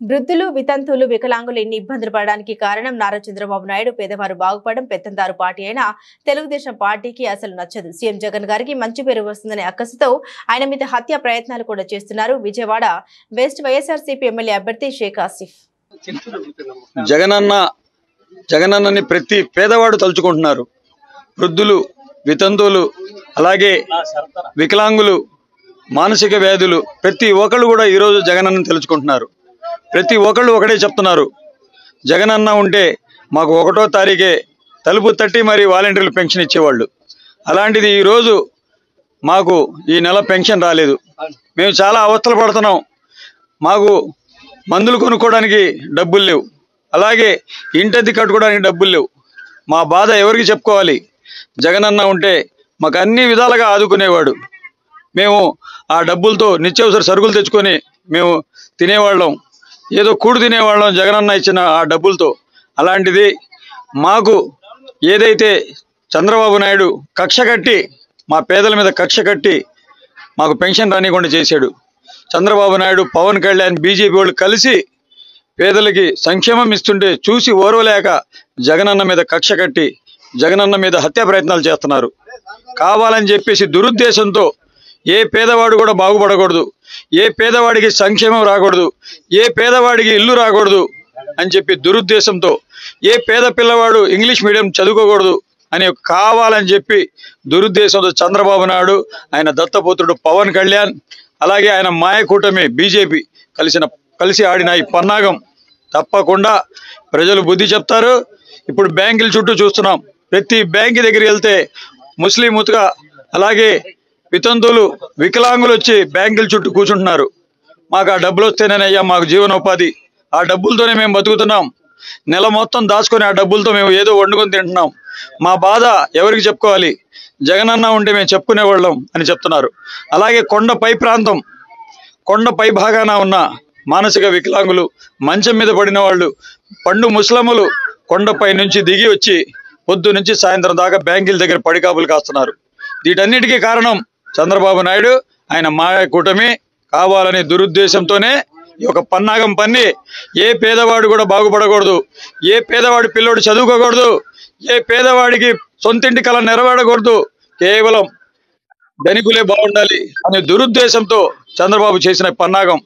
వృద్ధులు, వితంతువులు, వికలాంగులు ఎన్ని ఇబ్బందులు పడడానికి కారణం నారా చంద్రబాబు నాయుడు పేదవారు బాగుపడడం పెత్తందారు పార్టీ అయినా తెలుగుదేశం పార్టీకి అసలు నచ్చదు. సీఎం జగన్ గారికి మంచి పేరు వస్తుందనే అక్కసుతో ఆయన మీద హత్య ప్రయత్నాలు కూడా చేస్తున్నారు విజయవాడ వెస్ట్ వైఎస్ఆర్సీపీ ఎమ్మెల్యే అభ్యర్థి షేక్ ఆసిఫ్. జగనన్నని ప్రతి పేదవాడు తలుచుకుంటున్నారు. వృద్ధులు, వితంతువులు, అలాగే వికలాంగులు, మానసిక వ్యాధులు ప్రతి ఒక్కళ్ళు కూడా ఈరోజు జగనన్నని తెలుసుకుంటున్నారు. ప్రతి ఒక్కళ్ళు ఒకటే చెప్తున్నారు, జగనన్న ఉంటే మాకు 1వ తారీఖే తలుపు తట్టి మరి వాలంటీర్లు పెన్షన్ ఇచ్చేవాళ్ళు. అలాంటిది ఈరోజు మాకు ఈ నెల పెన్షన్ రాలేదు. మేము చాలా అవస్థలు పడుతున్నాం. మాకు మందులు కొనుక్కోవడానికి డబ్బులు లేవు, అలాగే ఇంటద్దె కట్టుకోవడానికి డబ్బులు లేవు. మా బాధ ఎవరికి చెప్పుకోవాలి? జగనన్న ఉంటే మాకు అన్ని విధాలుగా ఆదుకునేవాడు. మేము ఆ డబ్బులతో నిత్యావసర సరుకులు తెచ్చుకొని మేము తినేవాళ్ళం, ఏదో కూడు తినేవాళ్ళం జగనన్న ఇచ్చిన ఆ డబ్బులతో. అలాంటిది మాకు ఏదైతే చంద్రబాబు నాయుడు కక్ష కట్టి మా పేదల మీద కక్ష కట్టి మాకు పెన్షన్ రానివ్వకుండా చేశాడు. చంద్రబాబు నాయుడు, పవన్ కళ్యాణ్, బీజేపీ వాళ్ళు కలిసి పేదలకి సంక్షేమం ఇస్తుంటే చూసి ఓర్వలేక జగనన్న మీద కక్ష కట్టి జగనన్న మీద హత్యా ప్రయత్నాలు చేస్తున్నారు. కావాలని చెప్పేసి దురుద్దేశంతో ఏ పేదవాడు కూడా బాగుపడకూడదు, ఏ పేదవాడికి సంక్షేమం రాకూడదు, ఏ పేదవాడికి ఇల్లు రాకూడదు అని చెప్పి దురుద్దేశంతో, ఏ పేద పిల్లవాడు ఇంగ్లీష్ మీడియం చదువుకోకూడదు అని కావాలని చెప్పి దురుద్దేశంతో చంద్రబాబు నాయుడు, ఆయన దత్తపుత్రుడు పవన్ కళ్యాణ్, అలాగే ఆయన మాయ కూటమి బీజేపీ కలిసి ఆడిన ఈ పన్నాగం తప్పకుండా ప్రజలు బుద్ధి చెప్తారు. ఇప్పుడు బ్యాంకుల చుట్టూ చూస్తున్నాం, ప్రతి బ్యాంకు దగ్గరికి వెళ్తే ముస్లిం ముతుగా, అలాగే వితంతువులు, వికలాంగులు వచ్చి బ్యాంకుల చుట్టూ కూర్చుంటున్నారు. మాకు ఆ డబ్బులు వస్తేనేనయ్యా మాకు జీవనోపాధి, ఆ డబ్బులతోనే మేము బతుకుతున్నాం, నెల మొత్తం దాచుకొని ఆ డబ్బులతో మేము ఏదో వండుకొని తింటున్నాం. మా బాధ ఎవరికి చెప్పుకోవాలి? జగనన్న ఉంటే మేము చెప్పుకునేవాళ్ళం అని చెప్తున్నారు. అలాగే కొండ పై భాగాన ఉన్న మానసిక వికలాంగులు, మంచం మీద పడిన వాళ్ళు, పండు ముస్లిములు కొండపై నుంచి దిగి వచ్చి పొద్దు నుంచి సాయంత్రం దాకా బ్యాంకుల దగ్గర పడికాపులు కాస్తున్నారు. వీటన్నిటికీ కారణం చంద్రబాబు నాయుడు, ఆయన మాయ కూటమి కావాలనే దురుద్దేశంతోనే ఈ యొక్క పన్నాగం పన్ని ఏ పేదవాడు కూడా బాగుపడకూడదు, ఏ పేదవాడి పిల్లోడు చదువుకోకూడదు, ఏ పేదవాడికి సొంతింటి కళ నెరవేరకూడదు, కేవలం ధనికులే బాగుండాలి అనే దురుద్దేశంతో చంద్రబాబు చేసిన పన్నాగం.